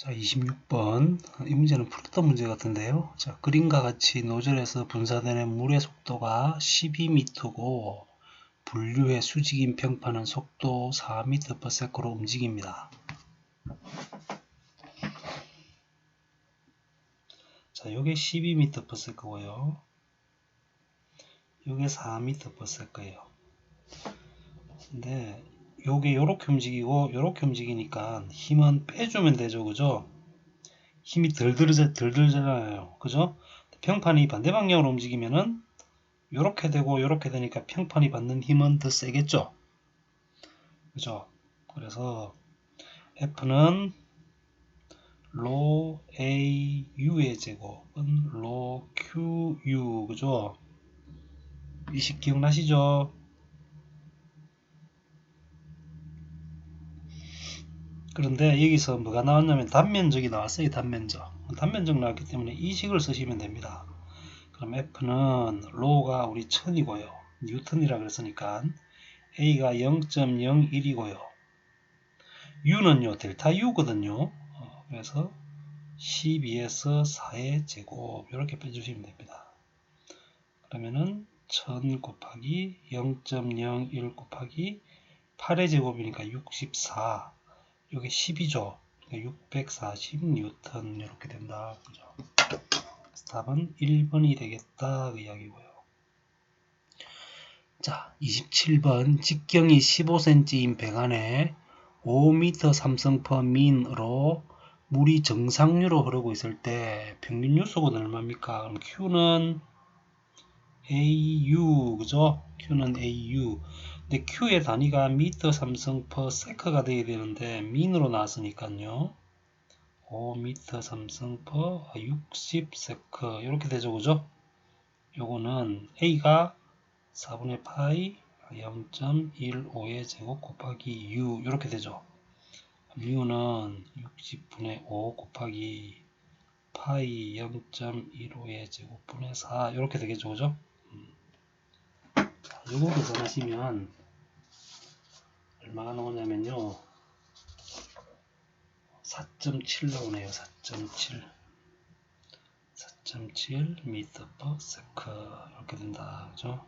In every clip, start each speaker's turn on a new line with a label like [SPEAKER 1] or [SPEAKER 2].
[SPEAKER 1] 자, 26번. 이 문제는 풀었던 문제 같은데요. 자, 그림과 같이 노즐에서 분사되는 물의 속도가 12m고 분류의 수직인 평판은 속도 4m/s로 움직입니다. 자, 요게 12m/s고요. 요게 4m/s예요. 근데 요게 요렇게 움직이고 요렇게 움직이니까 힘은 빼주면 되죠. 그죠? 힘이 덜 들잖아요. 그죠? 평판이 반대 방향으로 움직이면은 요렇게 되고 요렇게 되니까 평판이 받는 힘은 더 세겠죠. 그죠? 그래서 F는 로 AU의 제곱은 로 QU. 그죠? 이 식 기억나시죠? 그런데 여기서 뭐가 나왔냐면 단면적이 나왔어요. 단면적 나왔기 때문에 이 식을 쓰시면 됩니다. 그럼 F는 로가 우리 1000이고요. 뉴턴이라 그랬으니까 A가 0.01이고요. U는요, 델타 U거든요. 그래서 12에서 4의 제곱, 이렇게 빼주시면 됩니다. 그러면은 1000 곱하기 0.01 곱하기 8의 제곱이니까 64. 이게 10이죠. 640뉴턴 이렇게 된다. 그죠? 답은 1번이 되겠다. 그 이야기고요. 자, 27번. 직경이 15cm인 배관에 5m 삼성퍼 민으로 물이 정상류로 흐르고 있을 때 평균 유속은 얼마입니까? 그럼 Q는 AU, 그죠? Q는 AU. 근데 Q의 단위가 미터 삼성 per sec가 돼야 되는데 민으로 나왔으니까요. 5m 삼성 per 60sec 이렇게 되죠, 그죠? 요거는 A가 4분의 파이 0.15의 제곱 곱하기 U 이렇게 되죠. U는 60분의 5 곱하기 파이 0.15의 제곱분의 4 이렇게 되겠죠, 그죠? 자, 요거 계산하시면 얼마가 나오냐면요, 4.7 나오네요. 4.7 m/s 이렇게 된다, 그죠?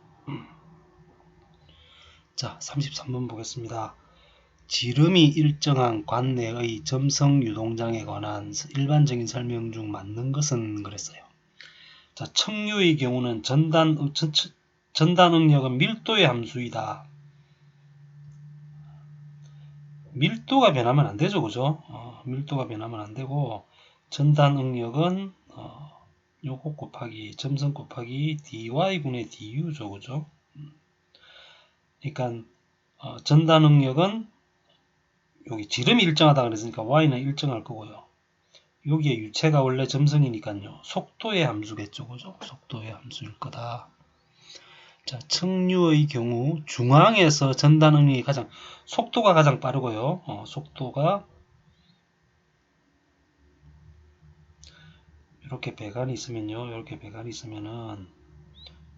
[SPEAKER 1] 자, 33번 보겠습니다. 지름이 일정한 관내의 점성 유동장에 관한 일반적인 설명 중 맞는 것은 그랬어요. 자, 척류의 경우는 전단 응력은 밀도의 함수이다. 밀도가 변하면 안 되죠, 그죠? 밀도가 변하면 안 되고, 전단 응력은 요거 곱하기 점성 곱하기 dy분의 du죠, 그죠? 그러니까 전단 응력은 여기 지름이 일정하다 그랬으니까 y는 일정할 거고요. 여기에 유체가 원래 점성이니까요. 속도의 함수겠죠, 그죠? 속도의 함수일 거다. 자, 척류의 경우 중앙에서 전단 응력이 속도가 가장 빠르고요. 속도가 이렇게 배관이 있으면요. 이렇게 배관이 있으면은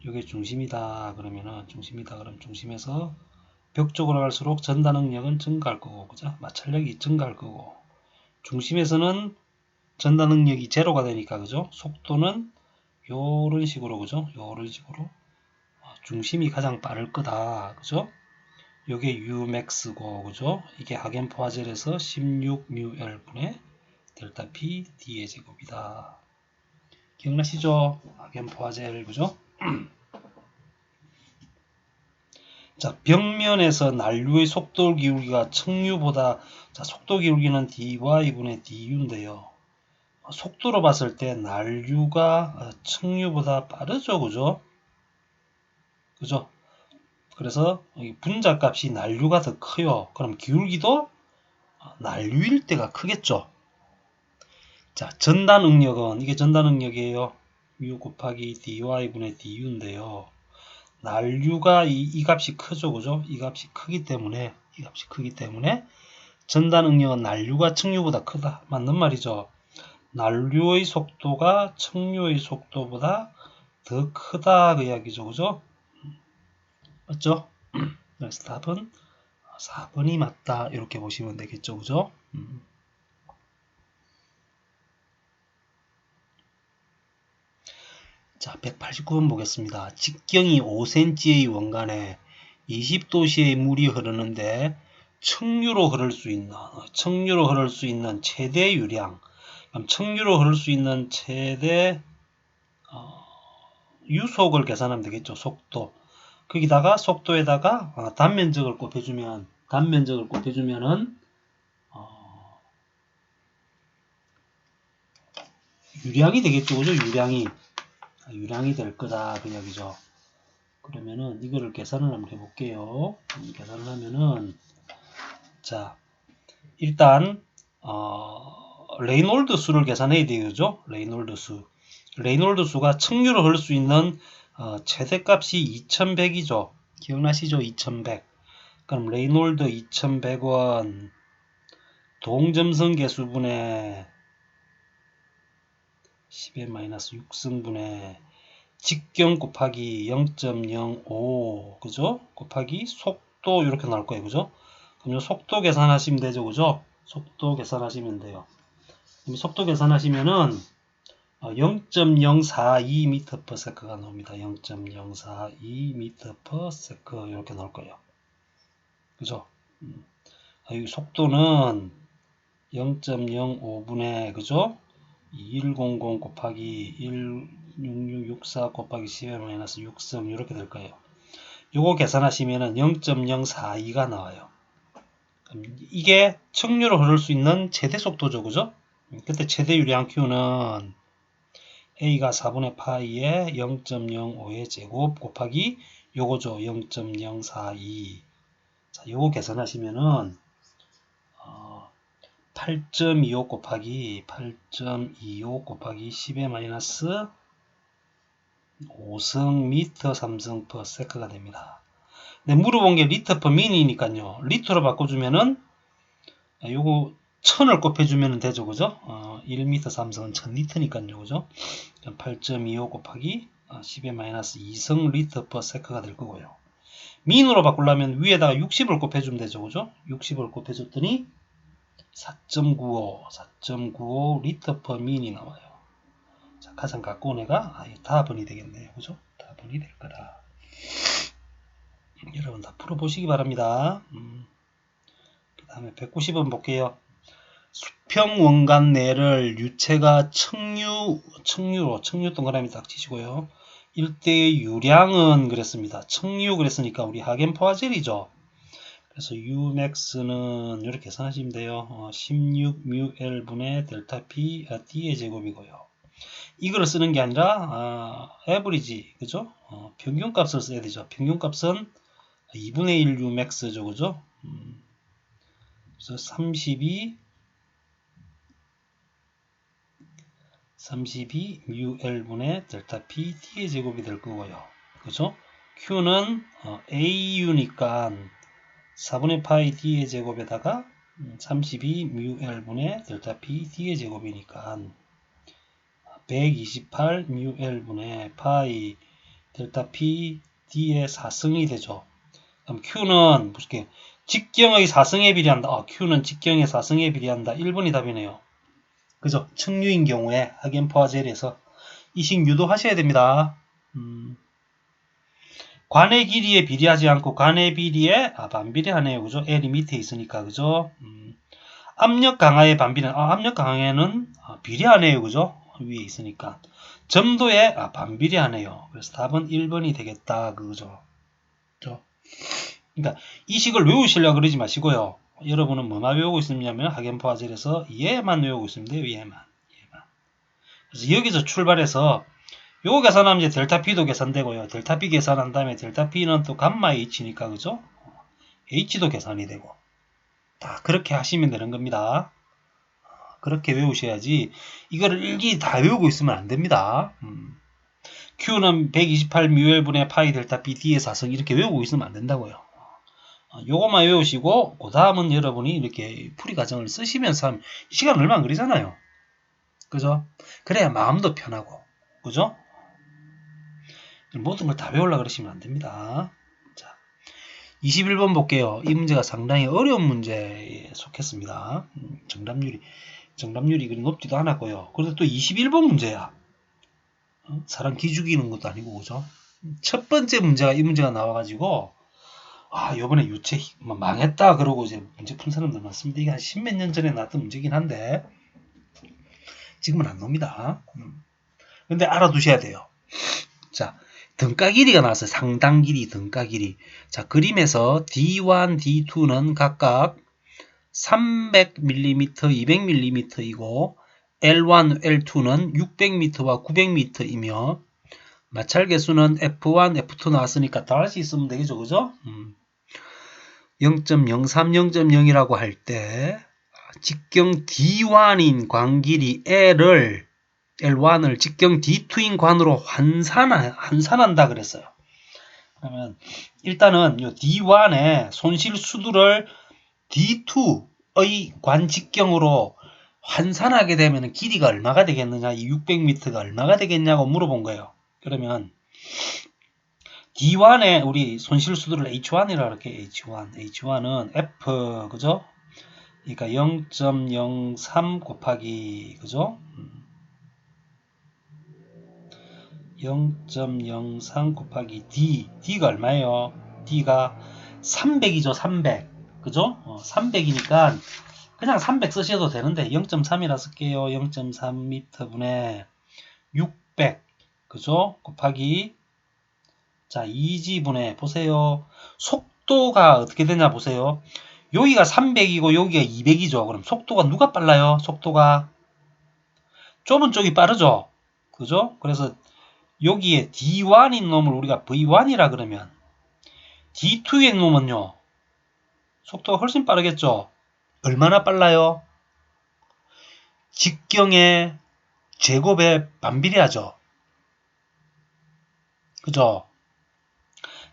[SPEAKER 1] 이게 중심이다 그러면은 그럼 중심에서 벽 쪽으로 갈수록 전단 응력은 증가할 거고, 그죠? 마찰력이 증가할 거고, 중심에서는 전단 응력이 제로가 되니까, 그죠? 속도는 요런 식으로, 그죠? 요런 식으로 중심이 가장 빠를 거다, 그죠? 요게 Umax고, 그죠? 이게 하겐포화젤에서 16μL분의 델타 P D의 제곱이다. 기억나시죠? 하겐포화젤, 그죠? 자, 벽면에서 난류의 속도 기울기가 척류보다, 자, 속도 기울기는 dy분의 du인데요. 속도로 봤을 때 난류가 척류보다 빠르죠, 그죠? 그죠? 그래서 분자 값이 난류가 더 커요. 그럼 기울기도 난류일 때가 크겠죠. 자, 전단 응력은, 이게 전단 응력이에요. U 곱하기 dy분의 du인데요. 난류가 이 값이 크죠, 그죠? 이 값이 크기 때문에 전단 응력은 난류가 척류보다 크다. 맞는 말이죠. 난류의 속도가 척류의 속도보다 더 크다 그 이야기죠, 그죠? 맞죠? 그래서 답은 4번이 맞다 이렇게 보시면 되겠죠, 그죠? 자, 189번 보겠습니다. 직경이 5cm의 원간에 20도씨의 물이 흐르는데 척류로 흐를 수 있는 최대 유량. 그럼 척류로 흐를 수 있는 최대 유속을 계산하면 되겠죠. 속도. 거기다가 속도에다가 단면적을 곱해주면은 유량이 되겠죠. 그죠? 유량이 될 거다. 그 이야기죠. 그러면은 이거를 계산을 한번 해볼게요. 계산을 하면은 자, 일단 레이놀드 수를 계산해야 되죠. 레이놀드 수가 척류로 흐를 수 있는 최대값이 2100이죠. 기억나시죠? 2100. 그럼 레이놀드 2100원 동점성 계수분의 10의 -6승분의 직경 곱하기 0.05 그죠? 곱하기 속도 이렇게 나올 거예요. 그죠? 그럼 속도 계산하시면 되죠. 그죠? 속도 계산하시면 돼요. 속도 계산하시면은 0.042m/s가 나옵니다. 0.042m/s 이렇게 나올 거예요. 그죠? 이 속도는 0.05분의 그죠? 2100 곱하기 16664 곱하기 10의 -6승 이렇게 될 거예요. 요거 계산하시면은 0.042가 나와요. 이게 척류로 흐를 수 있는 최대 속도죠. 그죠? 그때 최대 유량 Q는 A가 4분의 파이에 0.05의 제곱 곱하기 요거죠. 0.042. 자, 요거 계산하시면은 8.25 곱하기 10의 -5승 미터 3승 per sec가 됩니다. 근데 물어본 게 리터 per min이니까요. 리터로 바꿔주면은 요거 1000을 곱해주면 되죠. 그죠? 1m 3승은 1000리터니까요. 그죠? 8.25 곱하기 10의 -2승 리터 per sec가 될 거고요. 민으로 바꾸려면 위에다가 60을 곱해주면 되죠. 그죠? 60을 곱해줬더니 4.95 리터 per min이 나와요. 자, 가장 가까운 애가 답은이 되겠네요. 그죠? 답은이 될 거다. 여러분 다 풀어보시기 바랍니다. 그 다음에 190번 볼게요. 수평 원간 내를 유체가 척류 동그라미 딱 치시고요. 일대의 유량은 그랬습니다. 척류 그랬으니까 우리 하겐포화젤이죠. 그래서 Umax는 이렇게 계산하시면 돼요. 16μL분의 델타 P D의 제곱이고요. 이거를 쓰는 게 아니라 average 그죠? 평균값을 써야 되죠. 평균값은 2분의 1 Umax죠. 그죠? 그래서 32 μL분의 델타 P D의 제곱이 될 거고요. 그죠? Q는 AU니까 4분의 파이 D의 제곱에다가 32 μL분의 델타 P D의 제곱이니까 128 μL분의 파이 델타 P D의 4승이 되죠. 그럼 Q는 보실게요. 직경의 4승에 비례한다. Q는 직경의 4승에 비례한다. 1번이 답이네요. 그죠? 척류인 경우에 하겐포화젤에서 이식 유도하셔야 됩니다. 관의 길이에 비례하지 않고 관의 비리에 반비례하네요. 그죠? L이 밑에 있으니까 그죠? 압력 강화의 반비례 압력 강화에는 비례하네요. 그죠? 위에 있으니까 점도에 반비례하네요. 그래서 답은 1번이 되겠다. 그죠? 그러니까 이 식을 외우시려고 그러지 마시고요. 여러분은 뭐만 외우고 있냐면 하겐포화젤에서 얘만 외우고 있습니다. 얘만. 그래서 여기서 출발해서 요거 계산하면 이제 델타 P도 계산되고요. 델타 P 계산한 다음에 델타 P는 또 감마 H니까 그죠? H도 계산이 되고 다 그렇게 하시면 되는 겁니다. 그렇게 외우셔야지 이거를 일기 다 외우고 있으면 안 됩니다. Q는 128 μL분의 파이 델타 P D의 4승 이렇게 외우고 있으면 안 된다고요. 요것만 외우시고 그 다음은 여러분이 이렇게 풀이 과정을 쓰시면서 하면 시간 얼마 안 걸리잖아요. 그죠? 그래야 마음도 편하고 그죠? 모든 걸 다 외우려고 그러시면 안 됩니다. 자, 21번 볼게요. 이 문제가 상당히 어려운 문제에 속했습니다. 정답률이 그리 높지도 않았고요. 그런데 또 21번 문제야. 사람 기 죽이는 것도 아니고, 그죠? 첫 번째 문제가 이 문제가 나와가지고, 아, 요번에 유체 망했다. 그러고 이제 문제 푼 사람들 많습니다. 이게 한 십몇 년 전에 나왔던 문제긴 한데, 지금은 안 나옵니다. 근데 알아두셔야 돼요. 자, 등가 길이가 나왔어요. 상당 길이, 등가 길이. 자, 그림에서 D1, D2는 각각 300mm, 200mm이고 L1, L2는 600m와 900m이며 마찰 개수는 F1, F2 나왔으니까 다 할 수 있으면 되겠죠. 그죠? 0.03, 0.0이라고 할 때 직경 D1인 관길이 L1을 직경 D2인 관으로 환산한다 그랬어요. 그러면 일단은 이 D1의 손실 수두를 D2의 관 직경으로 환산하게 되면 길이가 얼마가 되겠느냐, 이 600m가 얼마가 되겠냐고 물어본 거예요. 그러면 D1의 우리 손실 수두를 H1이라고 할게요. H1은 F, 그죠? 그러니까 0.03 곱하기, 그죠? 0.03 곱하기 D가 얼마예요? D가 300이죠, 300. 그죠? 300이니까 그냥 300 쓰셔도 되는데 0.3이라 쓸게요. 0.3m 분의 600. 그죠? 곱하기 자, 2지분에 보세요. 속도가 어떻게 되냐 보세요. 여기가 300이고 여기가 200이죠. 그럼 속도가 누가 빨라요? 속도가 좁은 쪽이 빠르죠. 그죠? 그래서 여기에 D1인 놈을 우리가 V1이라 그러면 D2인 놈은요. 속도가 훨씬 빠르겠죠. 얼마나 빨라요? 직경의 제곱에 반비례하죠. 그죠?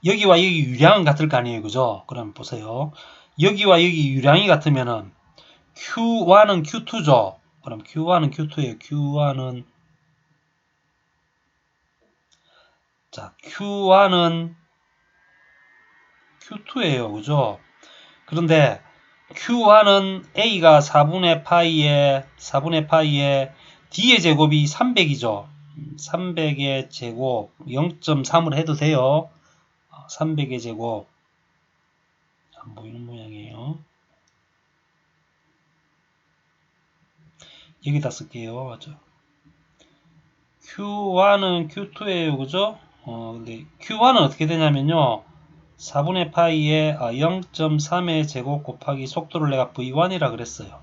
[SPEAKER 1] 여기와 여기 유량은 같을 거 아니에요. 그죠? 그럼 보세요. 여기와 여기 유량이 같으면은 Q1은 Q2죠. 그럼 Q1은 Q2예요. Q1은 자, Q1은 Q2예요. 그죠? 그런데 Q1은 A가 4분의 파이에 D의 제곱이 300이죠. 300의 제곱 0.3을 해도 돼요. 300의 제곱 안 보이는 모양이에요. 여기다 쓸게요. 맞죠? Q1은 Q2예요. 그죠? 근데 Q1은 어떻게 되냐면요. 4분의 파이에 0.3의 제곱 곱하기 속도를 내가 V1이라 그랬어요.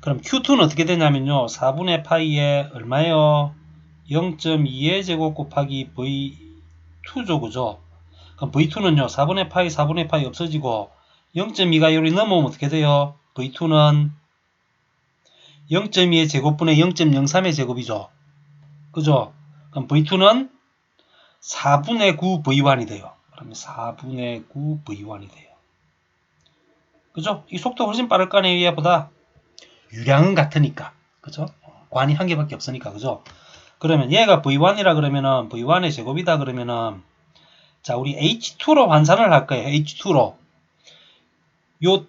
[SPEAKER 1] 그럼 Q2는 어떻게 되냐면요. 4분의 파이에 얼마예요? 0.2의 제곱 곱하기 V2죠. 그죠? 그럼 V2는요. 4분의 파이 없어지고 0.2가 여기 넘어오면 어떻게 돼요? V2는 0.2의 제곱분의 0.03의 제곱이죠. 그죠? 그럼 V2는 4분의 9 V1이 돼요. 그러면 4분의 9 V1이 돼요. 그죠? 이 속도 훨씬 빠를 거 아니에요, 얘보다. 유량은 같으니까. 그죠? 관이 한 개밖에 없으니까. 그죠? 그러면 얘가 V1이라 그러면은 V1의 제곱이다 그러면은 자, 우리 H2로 환산을 할 거예요. H2로. 요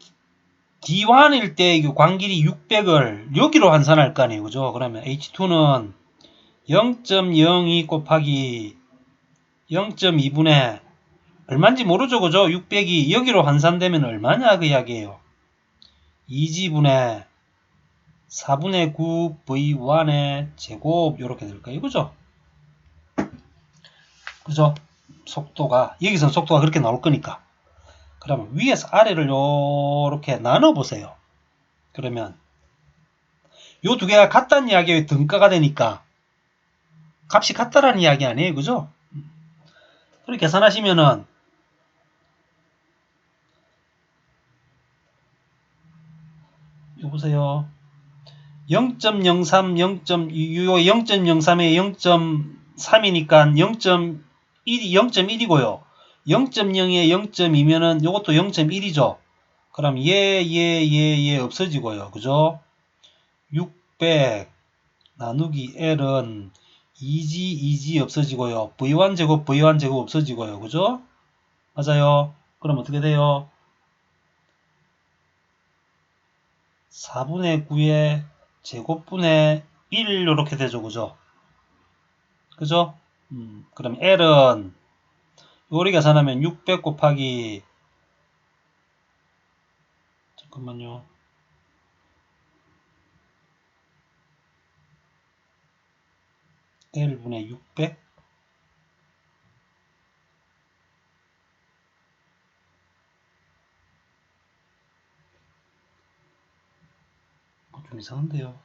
[SPEAKER 1] D1일 때 관길이 600을 여기로 환산할 거 아니에요. 그죠? 그러면 H2는 0.02 곱하기 0.2분의 얼마인지 모르죠. 그죠? 600이 여기로 환산되면 얼마냐 그 이야기예요. 2지분의 4분의 9 V1의 제곱 이렇게 될 거예요. 그죠? 그죠? 속도가 여기서는 속도가 그렇게 나올 거니까. 그러면 위에서 아래를 이렇게 나눠 보세요. 그러면 요 두 개가 같다는 이야기에 등가가 되니까 값이 같다라는 이야기 아니에요. 그죠? 그렇게 계산하시면은 요 보세요. 0.03, 0.03에 0.3이니까 0.1이고요. 0.0에 0.2면은 요것도 0.1이죠. 그럼 얘 없어지고요. 그죠? 600 나누기 L은 2G 없어지고요. V1제곱 없어지고요. 그죠? 맞아요. 그럼 어떻게 돼요? 4분의 9의 제곱분의 1 이렇게 되죠. 그죠? 그죠? 그럼 L은 요리 계산하면 600 곱하기 잠깐만요. L분의 600 좀 이상한데요.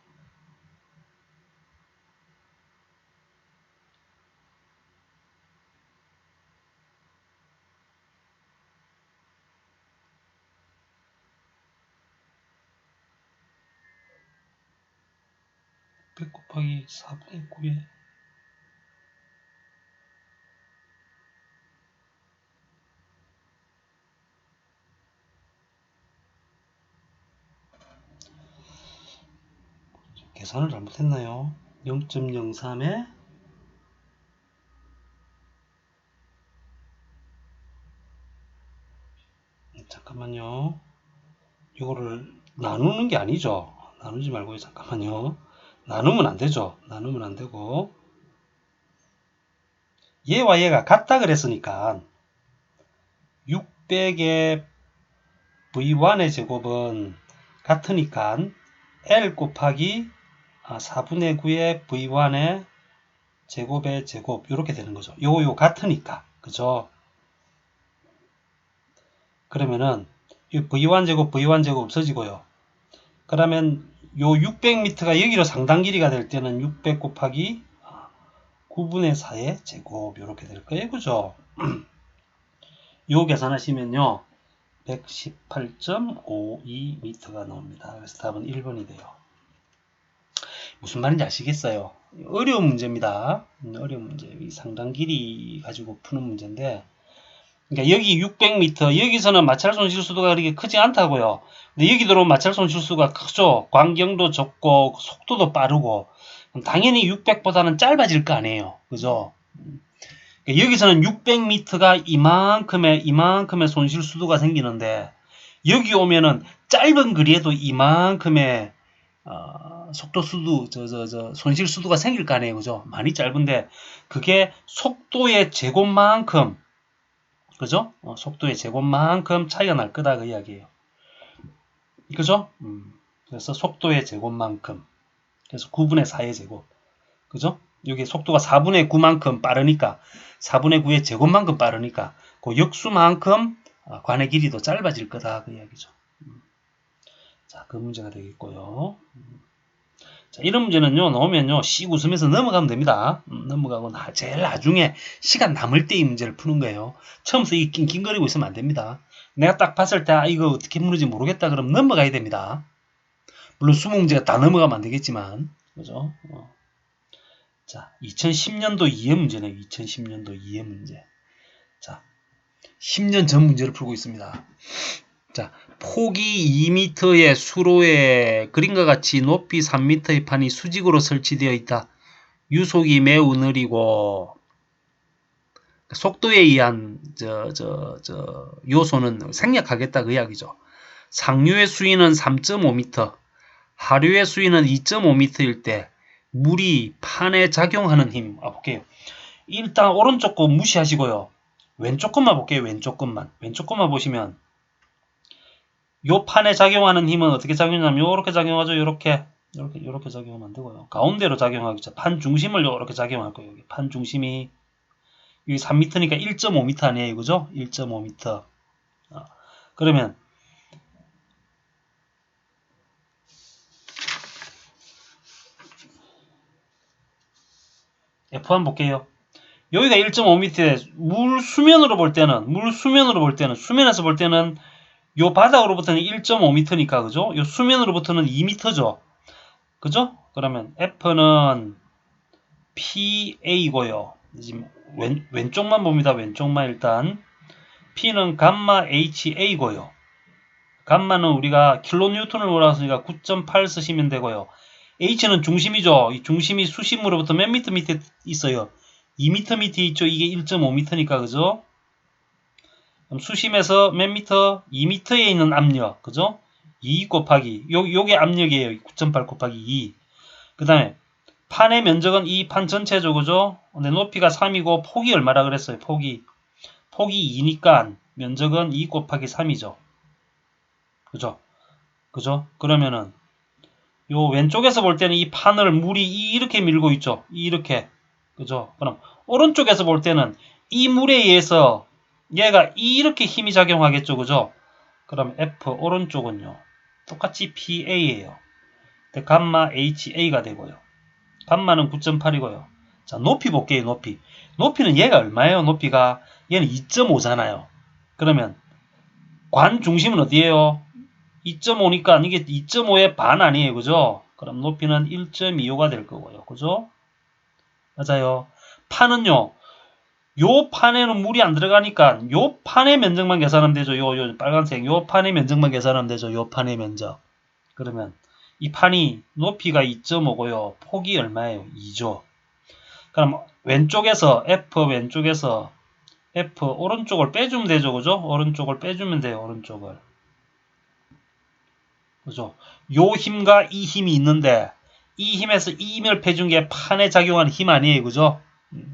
[SPEAKER 1] 백 곱하기 4분의 9에 계산을 잘못했나요? 0.03에 잠깐만요. 이거를 나누는 게 아니죠. 나누지 말고요. 잠깐만요. 나누면 안 되죠. 나누면 안 되고 얘와 얘가 같다 그랬으니까 600의 V1의 제곱은 같으니까 L 곱하기 4분의 9의 V1의 제곱의 제곱 이렇게 되는 거죠. 요 같으니까 그죠? 그러면은 이 V1 제곱 V1 제곱 없어지고요. 그러면 요 600m가 여기로 상당 길이가 될 때는 600 곱하기 9분의 4의 제곱 이렇게 될 거예요. 그죠? 요 계산하시면요. 118.52m가 나옵니다. 그래서 답은 1번이 돼요. 무슨 말인지 아시겠어요? 어려운 문제입니다. 어려운 문제. 이 상당 길이 가지고 푸는 문제인데 그러니까 여기 600m 여기서는 마찰손 실수도가 그렇게 크지 않다고요. 근데 여기 들어오면 마찰손 실수가 크죠. 광경도 좁고 속도도 빠르고 당연히 600보다는 짧아질 거 아니에요. 그죠? 그러니까 여기서는 600m가 이만큼의 손실수도가 생기는데 여기 오면은 짧은 거리에도 이만큼의 속도수도 손실수도가 생길 거 아니에요. 그죠? 많이 짧은데 그게 속도의 제곱만큼 그죠? 속도의 제곱만큼 차이가 날 거다 그 이야기예요. 그죠? 그래서 속도의 제곱만큼 그래서 9분의 4의 제곱 그죠? 여기 속도가 4분의 9만큼 빠르니까 4분의 9의 제곱만큼 빠르니까 그 역수만큼 관의 길이도 짧아질 거다 그 이야기죠. 자, 그 문제가 되겠고요. 자, 이런 문제는요, 나오면요, 씩 웃으면서 넘어가면 됩니다. 넘어가고, 제일 나중에 시간 남을 때 이 문제를 푸는 거예요. 처음부터 이 낑낑거리고 있으면 안 됩니다. 내가 딱 봤을 때, 이거 어떻게 푸는지 모르겠다, 그럼 넘어가야 됩니다. 물론 20문제가 다 넘어가면 안 되겠지만, 그죠? 자, 2010년도 이해 문제네요. 2010년도 이해 문제. 자, 10년 전 문제를 풀고 있습니다. 자, 폭이 2m의 수로에 그림과 같이 높이 3m의 판이 수직으로 설치되어 있다. 유속이 매우 느리고 속도에 의한 요소는 생략하겠다 그 이야기죠. 상류의 수위는 3.5m, 하류의 수위는 2.5m일 때 물이 판에 작용하는 힘 볼게요. 일단 오른쪽 거 무시하시고요. 왼쪽 것만 볼게요. 왼쪽 것만 보시면 요 판에 작용하는 힘은 어떻게 작용하냐면 요렇게 작용하죠. 요렇게 작용하면 안 되고요. 가운데로 작용하겠죠. 판 중심을 요렇게 작용할 거예요. 여기 판 중심이 여기 3m니까 1.5m 아니에요. 그죠? 1.5m. 그러면 F1 볼게요. 여기가 1.5m에 물 수면으로 볼 때는 수면에서 볼 때는 요 바닥으로부터는 1.5m니까 그죠? 요 수면으로부터는 2m죠. 그죠? 그러면 F는 PA고요. 지금 왼쪽만 봅니다. 왼쪽만 일단 P는 감마 HA고요. 감마는 우리가 킬로뉴턴을 몰았으니까 9.8 쓰시면 되고요. H는 중심이죠. 이 중심이 수심으로부터 몇 미터 밑에 있어요. 2m 밑에 있죠. 이게 1.5m니까 그죠? 그럼 수심에서 몇 미터? 2m에 있는 압력 그죠? 2 곱하기 요게 압력이에요. 9.8 곱하기 2. 그 다음에 판의 면적은 이 판 전체죠. 그죠? 근데 높이가 3이고 폭이 얼마라 그랬어요? 폭이 2니까 면적은 2 곱하기 3이죠. 그죠? 그죠? 그러면은 요 왼쪽에서 볼 때는 이 판을 물이 이렇게 밀고 있죠. 이렇게. 그죠? 그럼 오른쪽에서 볼 때는 이 물에 의해서 얘가 이렇게 힘이 작용하겠죠. 그죠? 그럼 F 오른쪽은요. 똑같이 PA예요. 감마 HA가 되고요. 감마는 9.8이고요. 자, 높이 볼게요. 높이. 높이는 얘가 얼마예요? 높이가 얘는 2.5잖아요. 그러면 관 중심은 어디예요? 2.5니까 이게 2.5의 반 아니에요. 그죠? 그럼 높이는 1.25가 될 거고요. 그죠? 맞아요. 판은요. 요 판에는 물이 안 들어가니까 요 판의 면적만 계산하면 되죠. 요 빨간색 요 판의 면적만 계산하면 되죠. 요 판의 면적. 그러면 이 판이 높이가 2.5고요. 폭이 얼마예요? 2죠. 그럼 왼쪽에서 F 오른쪽을 빼주면 되죠. 그죠? 오른쪽을 빼주면 돼요. 오른쪽을. 그죠? 요 힘과 이 힘이 있는데 이 힘에서 이 힘을 빼준 게 판에 작용하는 힘 아니에요. 그죠?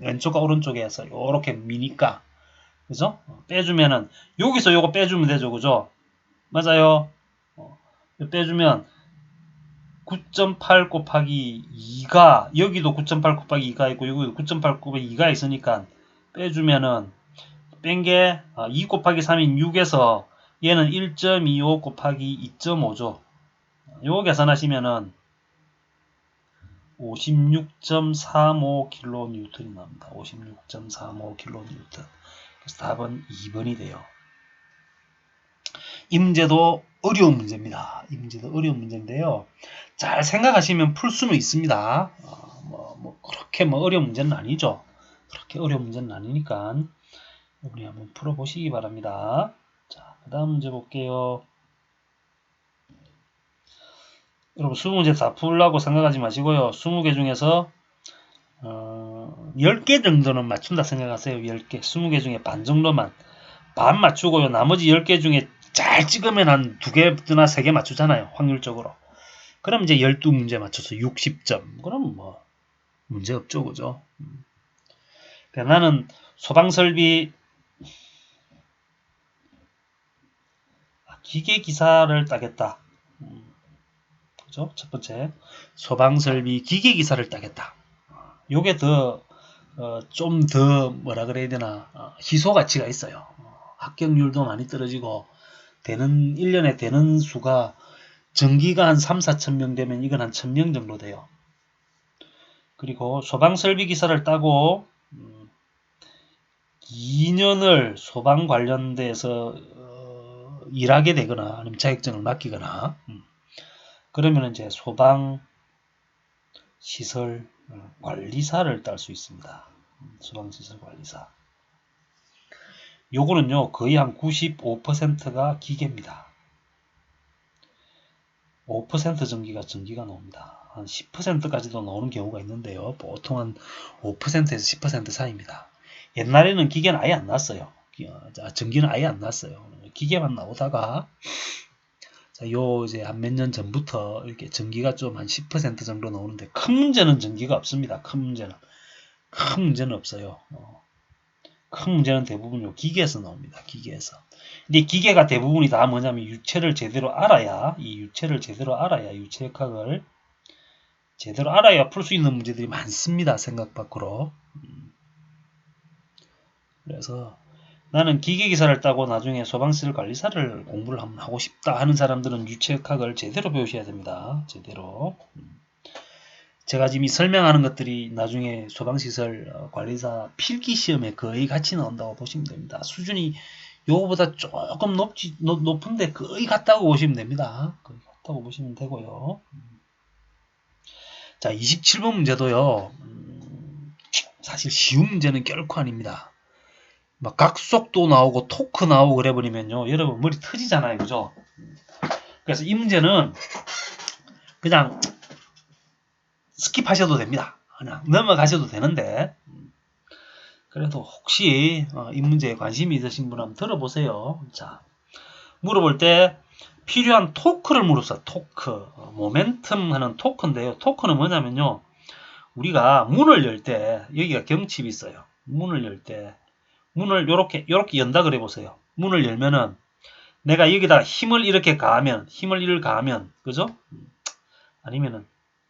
[SPEAKER 1] 왼쪽과 오른쪽에서 요렇게 미니까. 그죠? 빼주면은 여기서 요거 빼주면 되죠. 그죠? 맞아요. 빼주면 9.8 곱하기 2가 여기도 9.8 곱하기 2가 있고 여기도 9.8 곱하기 2가 있으니까 빼주면은 뺀 게 2 곱하기 3인 6에서 얘는 1.25 곱하기 2.5죠. 요거 계산하시면은 56.35kN이 나옵니다. 56.35kN. 그래서 답은 2번이 돼요. 이 문제도 어려운 문제입니다. 이 문제도 어려운 문제인데요. 잘 생각하시면 풀 수는 있습니다. 그렇게 어려운 문제는 아니죠. 그렇게 어려운 문제는 아니니까 우리 한번 풀어보시기 바랍니다. 자, 그 다음 문제 볼게요. 여러분 20문제 다 풀라고 생각하지 마시고요. 20개 중에서 10개 정도는 맞춘다 생각하세요. 10개. 20개 중에 반 정도만. 반 맞추고요. 나머지 10개 중에 잘 찍으면 한 2개나 3개 맞추잖아요. 확률적으로. 그럼 이제 12문제 맞춰서 60점. 그럼 문제 없죠. 그죠? 그러니까 나는 소방설비 기계기사를 따겠다. 그죠? 첫 번째. 소방설비 기계기사를 따겠다. 요게 좀 더 뭐라 그래야 되나 희소 가치가 있어요. 합격률도 많이 떨어지고 1년에 되는 수가 전기가 한 3, 4천 명 되면 이건 한 1000명 정도 돼요. 그리고 소방설비기사를 따고 2년을 소방 관련돼서 일하게 되거나 아니면 자격증을 맡기거나 그러면 이제 소방시설 관리사를 딸 수 있습니다. 소방시설 관리사. 요거는요 거의 한 95%가 기계입니다. 5% 전기가 나옵니다. 한 10%까지도 나오는 경우가 있는데요. 보통 한 5%에서 10% 사이입니다. 옛날에는 기계는 아예 안 났어요. 전기는 아예 안 났어요. 기계만 나오다가 요 이제 한 몇 년 전부터 이렇게 전기가 좀 한 10% 정도 나오는데 큰 문제는 전기가 없습니다. 큰 문제는 없어요. 큰 문제는 대부분 요 기계에서 나옵니다. 기계에서. 근데 기계가 대부분이 다 뭐냐면 유체를 제대로 알아야 유체역학을 제대로 알아야 풀 수 있는 문제들이 많습니다. 생각 밖으로. 그래서 나는 기계기사를 따고 나중에 소방시설 관리사를 공부를 한번 하고 싶다 하는 사람들은 유체역학을 제대로 배우셔야 됩니다. 제대로. 제가 지금 설명하는 것들이 나중에 소방시설 관리사 필기시험에 거의 같이 나온다고 보시면 됩니다. 수준이 요거보다 조금 높은데 거의 같다고 보시면 됩니다. 거의 같다고 보시면 되고요. 자, 27번 문제도요. 사실 쉬운 문제는 결코 아닙니다. 막 각속도 나오고 토크 나오고 그래버리면요. 여러분 머리 터지잖아요. 그죠? 그래서 이 문제는 그냥 스킵하셔도 됩니다. 그냥 넘어가셔도 되는데 그래도 혹시 이 문제에 관심이 있으신 분 한번 들어보세요. 자, 물어볼 때 필요한 토크를 물었어요. 토크. 모멘텀 하는 토크인데요. 토크는 뭐냐면요. 우리가 문을 열 때 여기가 경칩이 있어요. 문을 열 때 문을 요렇게 연다 그래 보세요. 문을 열면은 내가 여기다 힘을 이렇게 가하면 그죠? 아니면은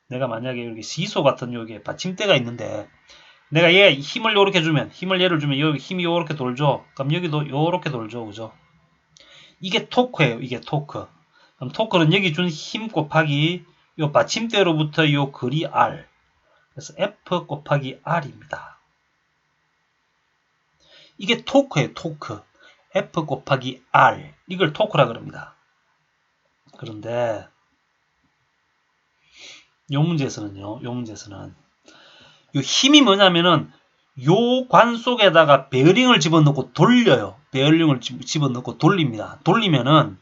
[SPEAKER 1] 내가 만약에 이렇게 시소 같은 여기에 받침대가 있는데 내가 얘 힘을 요렇게 주면 예를 주면 여기 힘이 요렇게 돌죠. 그럼 여기도 요렇게 돌죠. 그죠? 이게 토크예요. 이게 토크. 그럼 토크는 여기 준 힘 곱하기 요 받침대로부터 요 거리 R. 그래서 F 곱하기 R입니다. 이게 토크예요. 토크. F 곱하기 R. 이걸 토크라 그럽니다. 그런데 요 문제에서는요. 요 힘이 뭐냐면은 요 관 속에다가 베어링을 집어넣고 돌려요. 베어링을 집어넣고 돌립니다. 돌리면은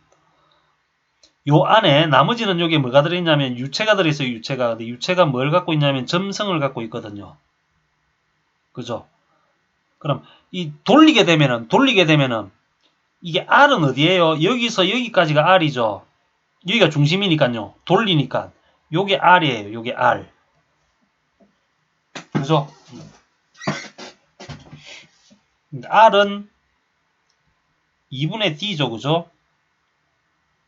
[SPEAKER 1] 요 안에 나머지는 여기에 뭐가 들어있냐면 유체가 들어있어요. 유체가. 근데 유체가 뭘 갖고 있냐면 점성을 갖고 있거든요. 그죠? 그럼 이 돌리게 되면은 이게 R은 어디예요? 여기서 여기까지가 R이죠. 여기가 중심이니까요. 돌리니까 요게 R이에요. 요게 R. 그죠? R은 2분의 D죠. 그죠?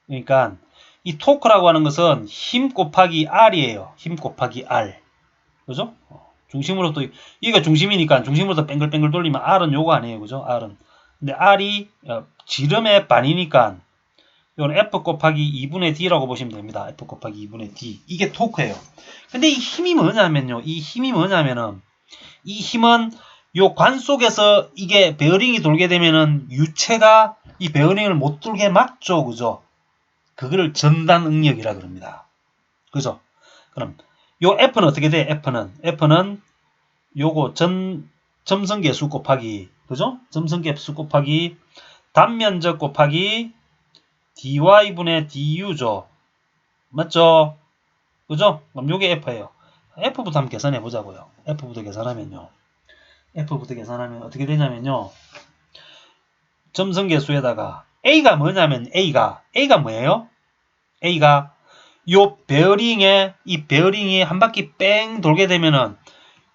[SPEAKER 1] 그러니까 이 토크라고 하는 것은 힘 곱하기 R이에요. 힘 곱하기 R. 그죠? 중심으로부터 여기가 중심이니까 중심으로부터 뱅글뱅글 돌리면 R은 요거 아니에요. 그죠? R은. 근데 R이 지름의 반이니까 이건 F 곱하기 2분의 D라고 보시면 됩니다. F 곱하기 2분의 D. 이게 토크예요. 근데 이 힘이 뭐냐면요. 이 힘은 요 관 속에서 이게 베어링이 돌게 되면은 유체가 이 베어링을 못 돌게 막죠. 그죠? 그거를 전단 응력이라 그럽니다. 그죠? 그럼 요 F는 어떻게 돼? F는 요거 점성계수 곱하기 그죠? 점성계수 곱하기 단면적 곱하기 dy분의 du죠. 맞죠? 그죠? 그럼 요게 F예요. F부터 한번 계산해 보자고요. F부터 계산하면 어떻게 되냐면요. 점성계수에다가 A가 뭐냐면 A가 뭐예요? A가 요 베어링에 이 베어링이 한 바퀴 뺑 돌게 되면은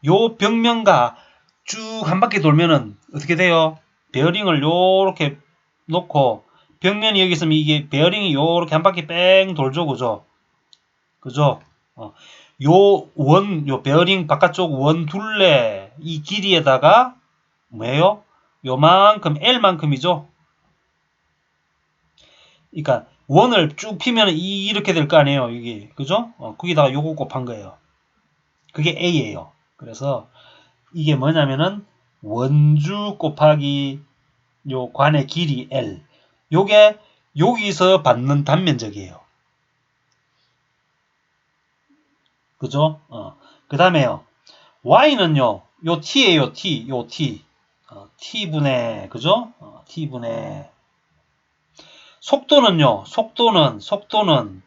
[SPEAKER 1] 요 벽면과 쭉 한 바퀴 돌면은 어떻게 돼요? 베어링을 요렇게 놓고 벽면이 여기 있으면 이게 베어링이 요렇게 한 바퀴 뺑 돌죠. 그죠? 요 베어링 바깥쪽 원 둘레 이 길이에다가 뭐예요? 요만큼 L만큼이죠. 그러니까 원을 쭉 피면 이렇게 될 거 아니에요. 이게 그죠? 거기다가 요거 곱한 거예요. 그게 A예요. 그래서 이게 뭐냐면은 원주 곱하기 요 관의 길이 L. 요게 여기서 받는 단면적이에요. 그죠? 그 다음에요. Y는요. 요 T예요. 요 T. T분의 그죠? T분의 속도는요. 속도는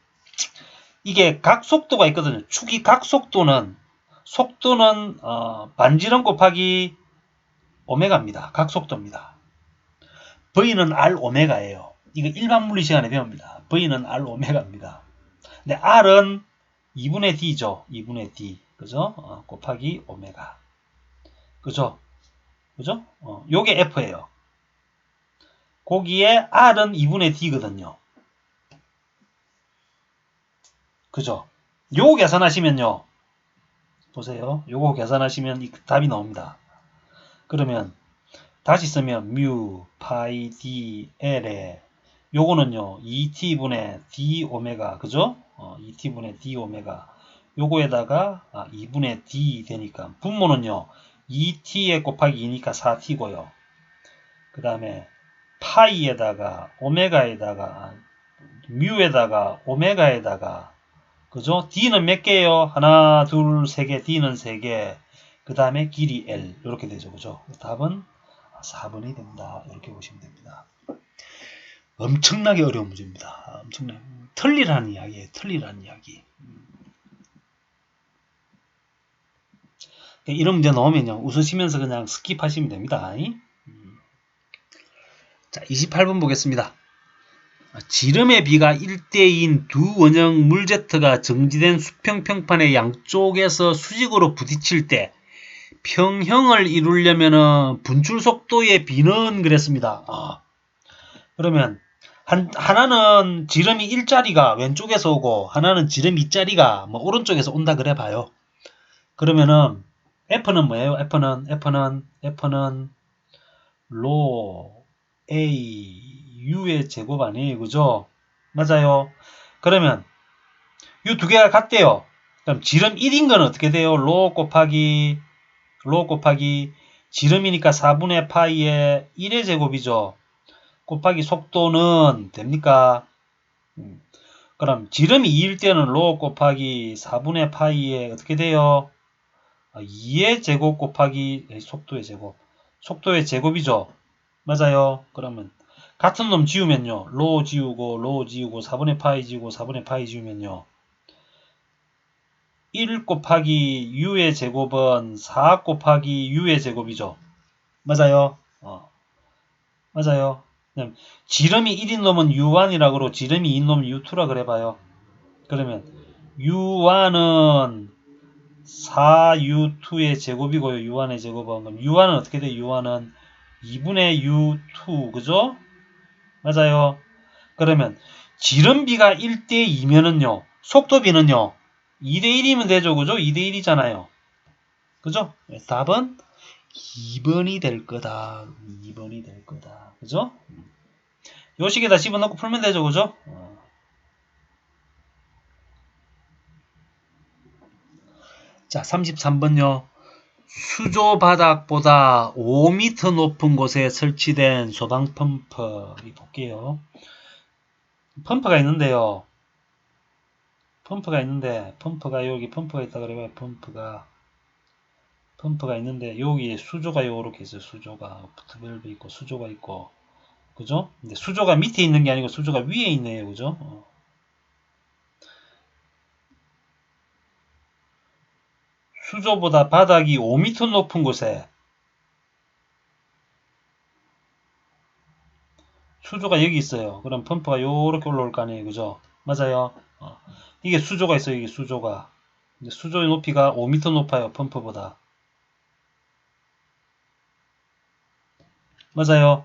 [SPEAKER 1] 이게 각 속도가 있거든요. 축이 각 속도는 반지름 곱하기 오메가입니다. 각 속도입니다. V는 R 오메가예요. 이거 일반 물리 시간에 배웁니다. V는 R 오메가입니다. 근데 R은 2분의 D죠. 2분의 D. 그죠? 곱하기 오메가. 그죠? 요게 F예요. 거기에 R은 2분의 D거든요. 그죠? 요거 계산하시면요. 보세요. 요거 계산하시면 이 답이 나옵니다. 그러면 다시 쓰면 뮤 파이 d l에 요거는요 2t분의 d 오메가 그죠? 2t분의 d 오메가 요거에다가 2분의 d 되니까 분모는요 2t에 곱하기 2니까 4t고요. 그 다음에 파이에다가 오메가에다가 뮤에다가 오메가에다가 그죠? D는 몇 개예요? 하나, 둘, 세 개. D는 세 개. 그 다음에 길이 L. 이렇게 되죠. 그죠? 답은 4번이 됩니다. 이렇게 보시면 됩니다. 엄청나게 어려운 문제입니다. 엄청나게. 틀리라는 이야기예요. 틀리라는 이야기. 이런 문제 나오면요. 웃으시면서 그냥 스킵하시면 됩니다. 자, 28번 보겠습니다. 지름의 비가 1대인 두 원형 물제트가 정지된 수평 평판의 양쪽에서 수직으로 부딪힐 때 평형을 이루려면 분출 속도의 비는 그랬습니다. 그러면 하나는 지름이 1짜리가 왼쪽에서 오고 하나는 지름 2짜리가 뭐 오른쪽에서 온다 그래 봐요. 그러면은 F는 뭐예요? F는 로 A U의 제곱 아니에요. 그죠? 맞아요. 그러면 이 두 개가 같대요. 그럼 지름 1인 건 어떻게 돼요? 로 곱하기 지름이니까 4분의 파이의 1의 제곱이죠. 곱하기 속도는 됩니까? 그럼 지름이 2일 때는 로 곱하기 4분의 파이에 어떻게 돼요? 2의 제곱 곱하기 속도의 제곱. 속도의 제곱이죠. 맞아요. 그러면 같은 놈 지우면요. 로 지우고 4분의 파이 지우고 4분의 파이 지우면요. 1 곱하기 u의 제곱은 4 곱하기 u의 제곱이죠. 맞아요. 맞아요. 지름이 1인 놈은 u1이라 그러고 지름이 2인 놈은 u2라 그래봐요. 그러면 u1은 4u2의 제곱이고요. u1의 제곱은. 그럼 u1은 어떻게 돼? u1은 2분의 u2 그죠? 맞아요. 그러면 지름비가 1대2면은요. 속도비는요. 2대1이면 되죠. 그죠? 2대1이잖아요. 그죠? 답은 2번이 될 거다. 2번이 될 거다. 그죠? 요 식에다 집어넣고 풀면 되죠. 그죠? 자, 33번요. 수조 바닥보다 5m 높은 곳에 설치된 소방 펌프. 볼게요. 펌프가 있는데요. 펌프가 여기 펌프가 있다 그래봐요. 펌프가 있는데 여기 수조가 요렇게 있어요. 수조가 밸브 있고 수조가 있고 그죠? 근데 수조가 밑에 있는 게 아니고 수조가 위에 있네요. 그죠? 수조보다 바닥이 5m 높은 곳에 수조가 여기 있어요. 그럼 펌프가 요렇게 올라올 거 아니에요. 그죠? 맞아요. 이게 수조가 있어요. 이게 수조가. 근데 수조의 높이가 5m 높아요. 펌프보다. 맞아요.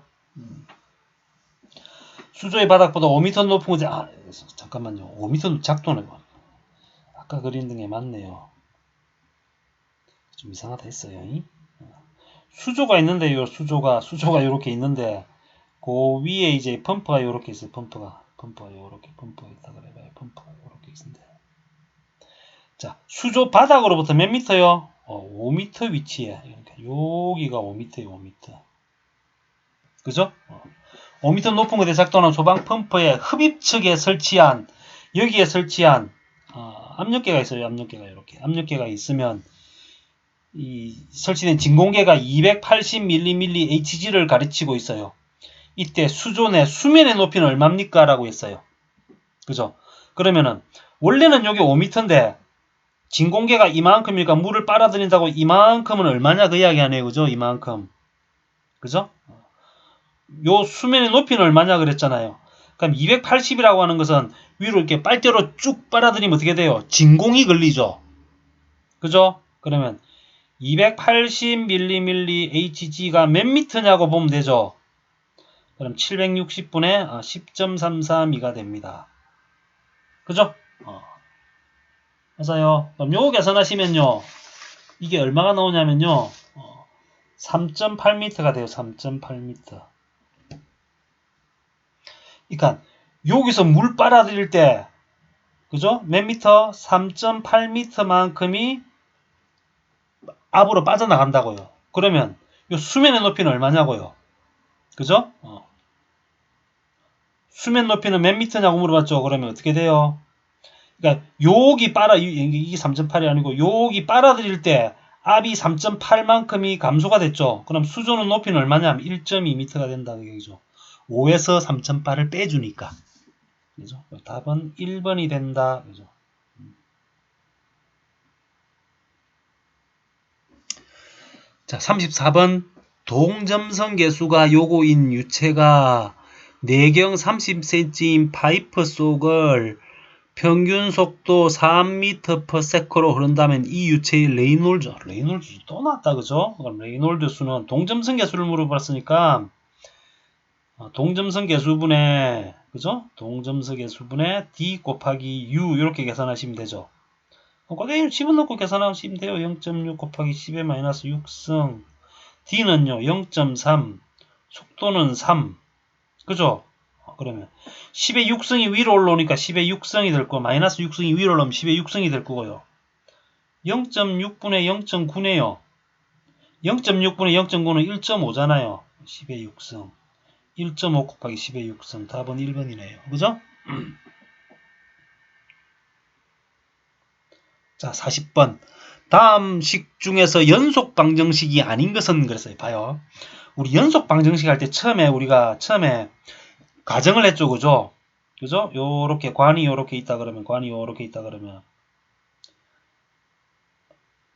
[SPEAKER 1] 수조의 바닥보다 5m 높은 곳에 잠깐만요. 5m 작도네. 아까 그린 등에 맞네요. 좀 이상하다 했어요. 수조가 있는데 요 수조가 이렇게 있는데 그 위에 이제 펌프가 요렇게 있어요. 펌프가 요렇게 펌프가 있다 그래봐요. 펌프가 요렇게 있는데 자 수조 바닥으로부터 몇 미터요? 5m 위치에 그러니까 여기가 5m예요. 5m 그죠? 5m 높은 곳에 작동하는 소방 펌프의 흡입측에 설치한 여기에 설치한 압력계가 있어요. 압력계가 이렇게 압력계가 있으면 이 설치된 진공계가 280mm HG를 가르치고 있어요. 이때 수면의 높이는 얼마입니까? 라고 했어요. 그죠? 그러면은 원래는 여기 5m인데 진공계가 이만큼이니까 물을 빨아들인다고 이만큼은 얼마냐 그 이야기 아니에요. 그죠? 이만큼. 그죠? 요 수면의 높이는 얼마냐 그랬잖아요. 그럼 280이라고 하는 것은 위로 이렇게 빨대로 쭉 빨아들이면 어떻게 돼요? 진공이 걸리죠. 그죠? 그러면 280mm HG가 몇 미터냐고 보면 되죠. 그럼 760분의 10.332가 됩니다. 그죠? 맞아요. 그럼 요거 계산하시면요. 이게 얼마가 나오냐면요. 3.8m가 돼요. 3.8m. 그러니까 여기서 물 빨아들일 때 그죠? 몇 미터? 3.8m만큼이 앞으로 빠져나간다고요. 그러면 요 수면의 높이는 얼마냐고요. 그죠? 수면 높이는 몇 미터냐고 물어봤죠. 그러면 어떻게 돼요? 그러니까 여기 이게 3.8이 아니고 여기 빨아들일 때 압이 3.8만큼이 감소가 됐죠. 그럼 수조는 높이는 얼마냐? 1.2m가 된다. 그얘기죠. 5에서 3.8을 빼주니까. 그죠? 답은 1번이 된다. 그죠? 자, 34번. 동점성 계수가 요거인 유체가 내경 30cm인 파이프 속을 평균 속도 3m/s로 흐른다면 이 유체의 레이놀즈 또 나왔다 그죠? 레이놀드 수는 동점선 계수를 물어봤으니까 동점선 계수분의 그죠? 동점선 계수분의 d 곱하기 u 이렇게 계산하시면 되죠. 그대로 집어넣고 계산하시면 돼요. 0.6 곱하기 10의 마이너스 6승 d는요 0.3 속도는 3 그죠? 그러면 10의 6승이 위로 올라오니까 10의 6승이 될 거고 마이너스 6승이 위로 올라오면 10의 6승이 될 거고요. 0.6분의 0.9네요. 0.6분의 0.9는 1.5잖아요. 10의 6승 1.5 곱하기 10의 6승 답은 1번이네요. 그죠? 자 40번 다음 식 중에서 연속 방정식이 아닌 것은 그랬어요. 봐요. 우리 연속 방정식 할 때 우리가 처음에 가정을 했죠. 그죠? 그죠? 요렇게 관이 요렇게 있다 그러면 관이 요렇게 있다 그러면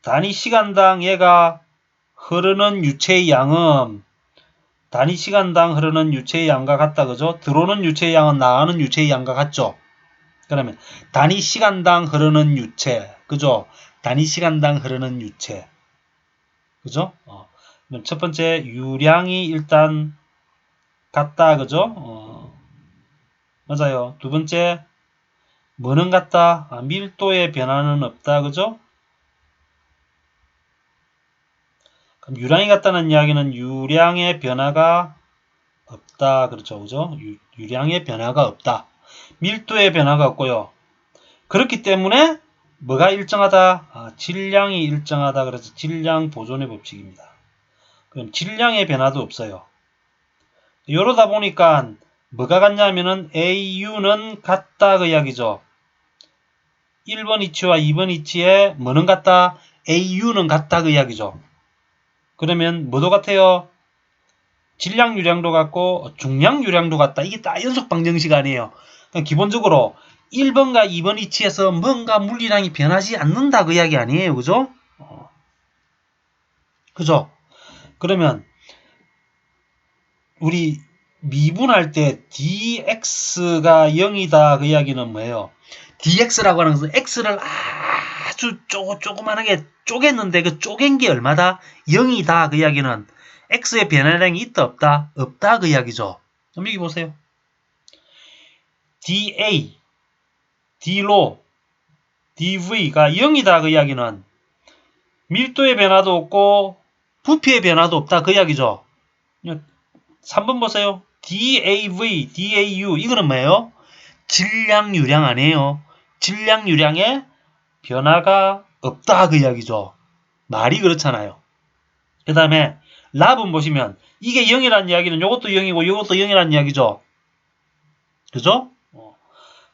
[SPEAKER 1] 단위 시간당 얘가 흐르는 유체의 양은 단위 시간당 흐르는 유체의 양과 같다. 그죠? 들어오는 유체의 양은 나가는 유체의 양과 같죠? 그러면 단위 시간당 흐르는 유체. 그죠? 단위 시간당 흐르는 유체. 그죠? 그럼 첫 번째 유량이 일단 같다. 그죠? 맞아요. 두 번째 뭐는 같다? 밀도의 변화는 없다. 그죠? 그럼 유량이 같다는 이야기는 유량의 변화가 없다. 그렇죠. 그죠? 유량의 변화가 없다. 밀도의 변화가 없고요. 그렇기 때문에 뭐가 일정하다? 질량이 일정하다. 그래서 질량 보존의 법칙입니다. 그럼 질량의 변화도 없어요. 이러다 보니까 뭐가 같냐면은 AU는 같다 그 이야기죠. 1번 이치와 2번 이치에 뭐는 같다? AU는 같다 그 이야기죠. 그러면 뭐도 같아요? 질량 유량도 같고 중량 유량도 같다. 이게 다 연속 방정식 아니에요. 기본적으로 1번과 2번 이치에서 뭔가 물리량이 변하지 않는다 그 이야기 아니에요. 그죠? 그죠? 그러면 우리 미분할 때 dx가 0이다 그 이야기는 뭐예요? dx라고 하는 것은 x를 아주 조그만하게 쪼갰는데 그 쪼갠 게 얼마다? 0이다 그 이야기는 x의 변화량이 있다 없다? 없다 그 이야기죠. 그럼 여기 보세요. dA, d로, dv가 0이다 그 이야기는 밀도의 변화도 없고 부피의 변화도 없다 그 이야기죠. 3번 보세요. DAV, DAU 이거는 뭐예요? 질량 유량 아니에요. 질량 유량에 변화가 없다 그 이야기죠. 말이 그렇잖아요. 그 다음에 랍은 보시면 이게 0이라는 이야기는 이것도 0이고 이것도 0이라는 이야기죠. 그죠?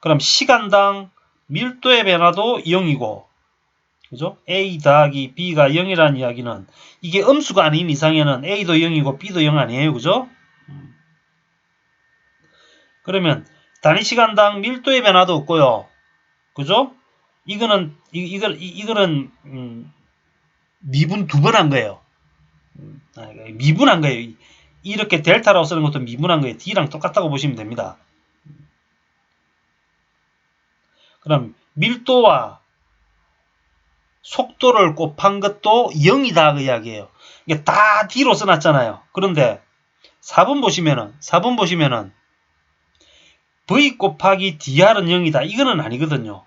[SPEAKER 1] 그럼 시간당 밀도의 변화도 0이고 그죠? A 더하기 B가 0이라는 이야기는 이게 음수가 아닌 이상에는 A도 0이고 B도 0 아니에요. 그죠? 그러면 단위 시간당 밀도의 변화도 없고요. 그죠? 이거는 미분 두 번 한 거예요. 미분한 거예요. 이렇게 델타라고 쓰는 것도 미분한 거예요. D랑 똑같다고 보시면 됩니다. 그럼 밀도와 속도를 곱한 것도 0이다 그 이야기예요. 이게 다 D로 써놨잖아요. 그런데 4번 보시면은 V 곱하기 DR은 0이다. 이거는 아니거든요.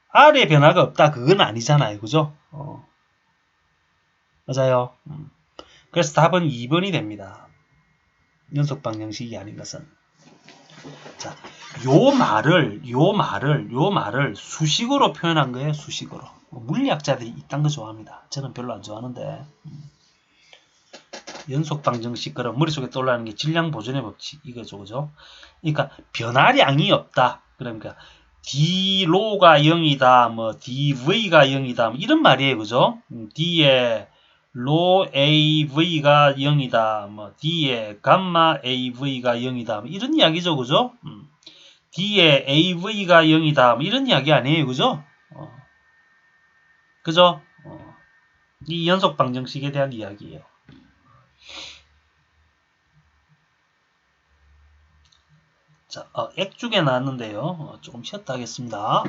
[SPEAKER 1] R의 변화가 없다. 그건 아니잖아요. 그죠? 맞아요. 그래서 답은 2번이 됩니다. 연속 방정식이 아닌 것은. 자, 요 말을 수식어로 표현한 거예요. 수식어로. 물리학자들이 이딴 거 좋아합니다. 저는 별로 안 좋아하는데. 연속 방정식 그럼 머릿속에 떠올라는 게 질량 보존의 법칙 이거죠. 그죠? 그러니까 변화량이 없다. 그러니까 D로가 0이다. 뭐 DV가 0이다. 뭐 이런 말이에요. 그죠? D의 로 AV가 0이다. 뭐 D의 감마 AV가 0이다. 뭐 이런 이야기죠. 그죠? D의 AV가 0이다. 뭐 이런 이야기 아니에요. 그죠? 그죠? 이 연속 방정식에 대한 이야기예요. 자, 액주게 나왔는데요. 조금 쉬었다 하겠습니다.